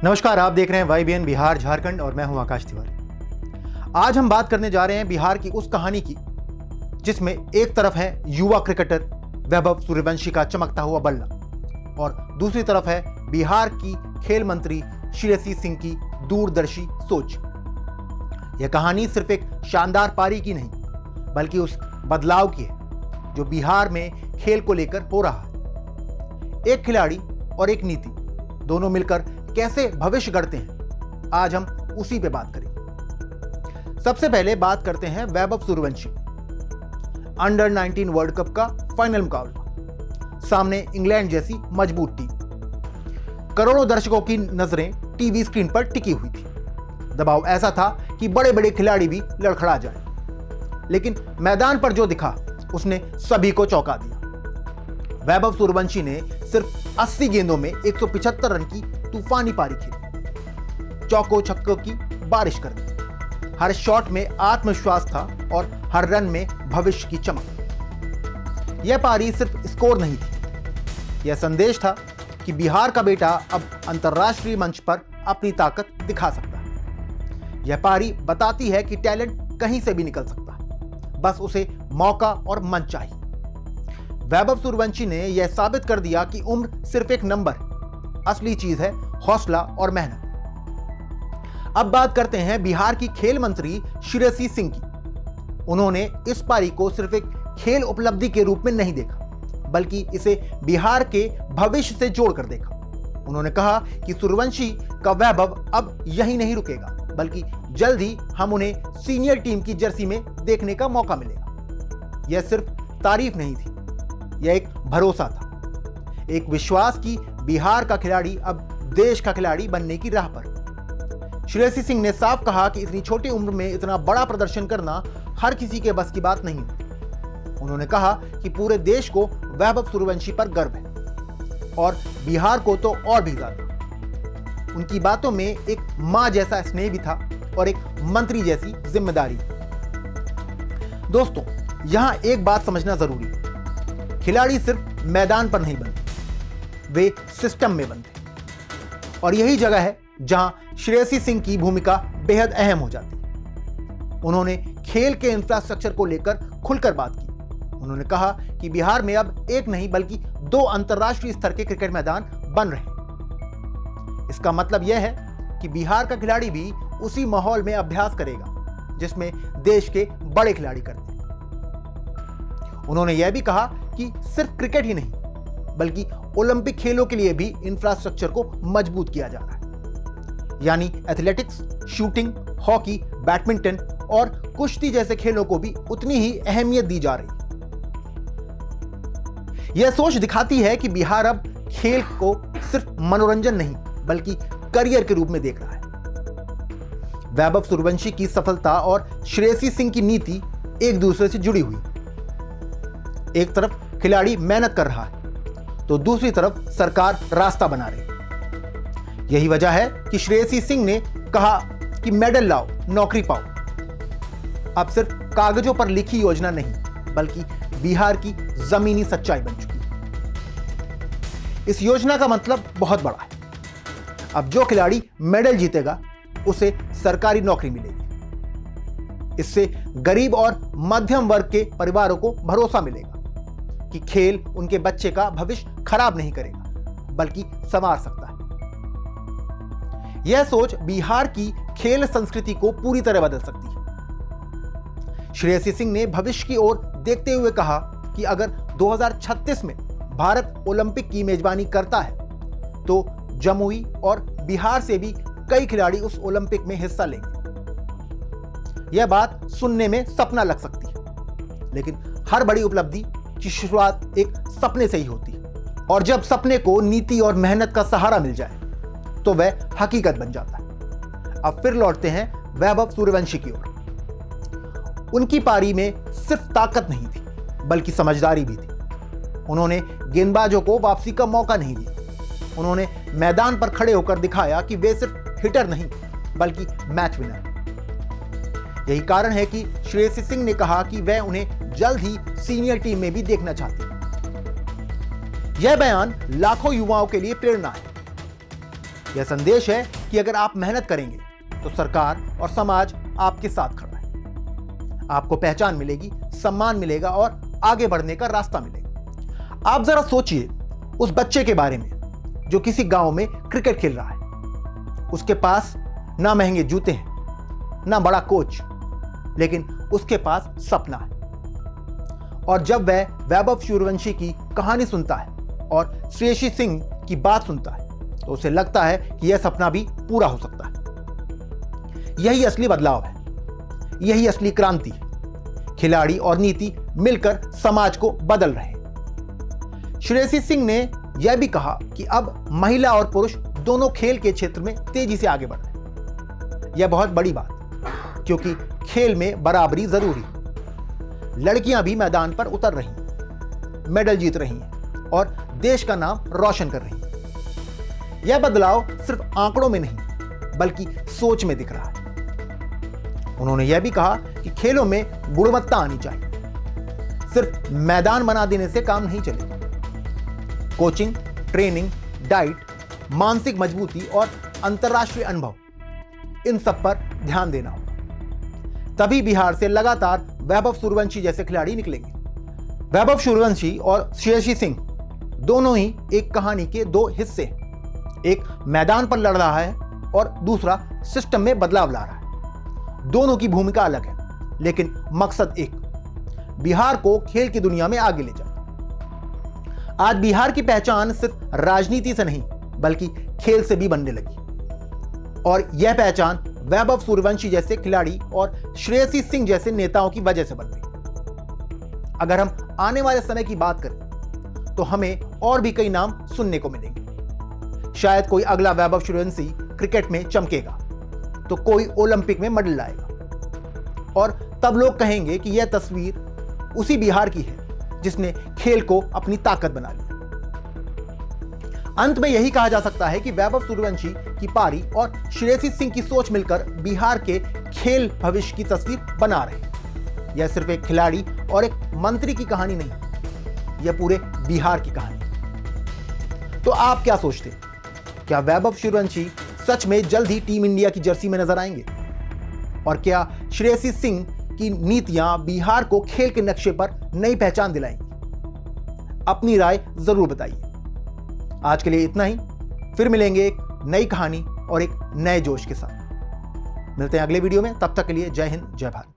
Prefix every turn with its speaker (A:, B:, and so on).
A: नमस्कार, आप देख रहे हैं YBN बिहार झारखंड और मैं हूं आकाश तिवारी। आज हम बात करने जा रहे हैं बिहार की उस कहानी की जिसमें एक तरफ है युवा क्रिकेटर वैभव सूर्यवंशी का चमकता हुआ बल्ला और दूसरी तरफ है बिहार की खेल मंत्री श्रेयसी सिंह की दूरदर्शी सोच। यह कहानी सिर्फ एक शानदार पारी की नहीं बल्कि उस बदलाव की है जो बिहार में खेल को लेकर हो रहा है। एक खिलाड़ी और एक नीति दोनों मिलकर कैसे भविष्य गढ़ते हैं, आज हम उसी पे बात करेंगे। सबसे पहले बात करते हैं Vaibhav Suryavanshi. Under 19 world cup का फाइनल मुकाबला, सामने इंग्लैंड जैसी मजबूत टीम। करोड़ों दर्शकों की नजरें टीवी स्क्रीन पर टिकी हुई थी। दबाव ऐसा था कि बड़े बड़े खिलाड़ी भी लड़खड़ा जाए, लेकिन मैदान पर जो दिखा उसने सभी को चौंका दिया। वैभव सूर्यवंशी ने सिर्फ 80 गेंदों में 175 रन की तूफानी पारी खेली, चौकों छक्कों की बारिश कर दी। हर शॉट में आत्मविश्वास था और हर रन में भविष्य की चमक। यह पारी सिर्फ स्कोर नहीं थी, यह संदेश था कि बिहार का बेटा अब अंतर्राष्ट्रीय मंच पर अपनी ताकत दिखा सकता है। यह पारी बताती है कि टैलेंट कहीं से भी निकल सकता है, बस उसे मौका और मंच चाहिए। वैभव सूर्यवंशी ने यह साबित कर दिया कि उम्र सिर्फ एक नंबर, असली चीज है हौसला और मेहनत। अब बात करते हैं बिहार की खेल मंत्री श्रेयसी सिंह की। उन्होंने इस पारी को सिर्फ एक खेल उपलब्धि के रूप में नहीं देखा, बल्कि इसे बिहार के भविष्य से जोड़कर देखा। उन्होंने कहा कि सूर्यवंशी का वैभव अब यही नहीं रुकेगा, बल्कि जल्द ही हम उन्हें सीनियर टीम की जर्सी में देखने का मौका मिलेगा। यह सिर्फ तारीफ नहीं थी, यह एक भरोसा था, एक विश्वास कि बिहार का खिलाड़ी अब देश का खिलाड़ी बनने की राह पर। श्रेयसी सिंह ने साफ कहा कि इतनी छोटी उम्र में इतना बड़ा प्रदर्शन करना हर किसी के बस की बात नहीं है। उन्होंने कहा कि पूरे देश को वैभव सूर्यवंशी पर गर्व है और बिहार को तो और भी ज्यादा। उनकी बातों में एक मां जैसा स्नेह भी था और एक मंत्री जैसी जिम्मेदारी। दोस्तों, यहां एक बात समझना जरूरी है, खिलाड़ी सिर्फ मैदान पर नहीं बनते, वे सिस्टम में बनते। और यही जगह है जहां श्रेयसी सिंह की भूमिका बेहद अहम हो जाती है। उन्होंने खेल के इंफ्रास्ट्रक्चर को लेकर खुलकर बात की। उन्होंने कहा कि बिहार में अब एक नहीं बल्कि 2 अंतर्राष्ट्रीय स्तर के क्रिकेट मैदान बन रहे हैं। इसका मतलब यह है कि बिहार का खिलाड़ी भी उसी माहौल में अभ्यास करेगा जिसमें देश के बड़े खिलाड़ी करते हैं। उन्होंने यह भी कहा कि सिर्फ क्रिकेट ही नहीं बल्कि ओलंपिक खेलों के लिए भी इंफ्रास्ट्रक्चर को मजबूत किया जा रहा है। यानी एथलेटिक्स, शूटिंग, हॉकी, बैडमिंटन और कुश्ती जैसे खेलों को भी उतनी ही अहमियत दी जा रही है। यह सोच दिखाती है कि बिहार अब खेल को सिर्फ मनोरंजन नहीं बल्कि करियर के रूप में देख रहा है। वैभव सूर्यवंशी की सफलता और श्रेयसी सिंह की नीति एक दूसरे से जुड़ी हुई। एक तरफ खिलाड़ी मेहनत कर रहा है तो दूसरी तरफ सरकार रास्ता बना रही है। यही वजह है कि श्रेयसी सिंह ने कहा कि मेडल लाओ, नौकरी पाओ अब सिर्फ कागजों पर लिखी योजना नहीं बल्कि बिहार की जमीनी सच्चाई बन चुकी है। इस योजना का मतलब बहुत बड़ा है। अब जो खिलाड़ी मेडल जीतेगा उसे सरकारी नौकरी मिलेगी। इससे गरीब और मध्यम वर्ग के परिवारों को भरोसा मिलेगा कि खेल उनके बच्चे का भविष्य खराब नहीं करेगा बल्कि संवार सकता है। यह सोच बिहार की खेल संस्कृति को पूरी तरह बदल सकती है। श्रेयसी सिंह ने भविष्य की ओर देखते हुए कहा कि अगर 2036 में भारत ओलंपिक की मेजबानी करता है तो जमुई और बिहार से भी कई खिलाड़ी उस ओलंपिक में हिस्सा लेंगे। यह बात सुनने में सपना लग सकती है, लेकिन हर बड़ी उपलब्धि की शुरुआत एक सपने से ही होती है और जब सपने को नीति और मेहनत का सहारा मिल जाए तो वह हकीकत बन जाता है। अब फिर लौटते हैं वैभव सूर्यवंशी की ओर। उनकी पारी में सिर्फ ताकत नहीं थी बल्कि समझदारी भी थी। उन्होंने गेंदबाजों को वापसी का मौका नहीं दिया। उन्होंने मैदान पर खड़े होकर दिखाया कि वे सिर्फ हिटर नहीं बल्कि मैच विनर। यही कारण है कि श्रेयसी सिंह ने कहा कि वह उन्हें जल्द ही सीनियर टीम में भी देखना चाहती है। यह बयान लाखों युवाओं के लिए प्रेरणा है। यह संदेश है कि अगर आप मेहनत करेंगे तो सरकार और समाज आपके साथ खड़ा है। आपको पहचान मिलेगी, सम्मान मिलेगा और आगे बढ़ने का रास्ता मिलेगा। आप जरा सोचिए उस बच्चे के बारे में जो किसी गांव में क्रिकेट खेल रहा है। उसके पास ना महंगे जूते हैं, ना बड़ा कोच, लेकिन उसके पास सपना है। और जब वह वैभव सूर्यवंशी की कहानी सुनता है और श्रेयसी सिंह की बात सुनता है तो उसे लगता है कि यह सपना भी पूरा हो सकता है। यही असली बदलाव है, यही असली क्रांति है। खिलाड़ी और नीति मिलकर समाज को बदल रहे हैं। श्रेयसी सिंह ने यह भी कहा कि अब महिला और पुरुष दोनों खेल के क्षेत्र में तेजी से आगे बढ़ रहे हैं। यह बहुत बड़ी बात, क्योंकि खेल में बराबरी जरूरी है। लड़कियां भी मैदान पर उतर रही हैं, मेडल जीत रही हैं और देश का नाम रोशन कर रही हैं। यह बदलाव सिर्फ आंकड़ों में नहीं बल्कि सोच में दिख रहा है। उन्होंने यह भी कहा कि खेलों में गुणवत्ता आनी चाहिए। सिर्फ मैदान बना देने से काम नहीं चलेगा। कोचिंग, ट्रेनिंग, डाइट, मानसिक मजबूती और अंतर्राष्ट्रीय अनुभव, इन सब पर ध्यान देना होगा। तभी बिहार से लगातार वैभव सूर्यवंशी जैसे खिलाड़ी निकलेंगे। वैभव सूर्यवंशी और श्रेयसी सिंह दोनों ही एक कहानी के दो हिस्से हैं। एक मैदान पर लड़ रहा है और दूसरा सिस्टम में बदलाव ला रहा है। दोनों की भूमिका अलग है, लेकिन मकसद एक, बिहार को खेल की दुनिया में आगे ले जाना। आज बिहार की पहचान सिर्फ राजनीति से नहीं बल्कि खेल से भी बनने लगी, और यह पहचान वैभव सूर्यवंशी जैसे खिलाड़ी और श्रेयसी सिंह जैसे नेताओं की वजह से बन रही। अगर हम आने वाले समय की बात करें तो हमें और भी कई नाम सुनने को मिलेंगे। शायद कोई अगला वैभव सूर्यवंशी क्रिकेट में चमकेगा तो कोई ओलंपिक में मेडल लाएगा, और तब लोग कहेंगे कि यह तस्वीर उसी बिहार की है जिसने खेल को अपनी ताकत बना लिया। अंत में यही कहा जा सकता है कि वैभव सूर्यवंशी की पारी और श्रेयसी सिंह की सोच मिलकर बिहार के खेल भविष्य की तस्वीर बना रहे। यह सिर्फ एक खिलाड़ी और एक मंत्री की कहानी नहीं, यह पूरे बिहार की कहानी। तो आप क्या सोचते हैं? क्या वैभव सूर्यवंशी सच में जल्द ही टीम इंडिया की जर्सी में नजर आएंगे? और क्या श्रेयसी सिंह की नीतियां बिहार को खेल के नक्शे पर नई पहचान दिलाएंगी? अपनी राय जरूर बताइए। आज के लिए इतना ही। फिर मिलेंगे एक नई कहानी और एक नए जोश के साथ। मिलते हैं अगले वीडियो में। तब तक के लिए जय हिंद, जय भारत।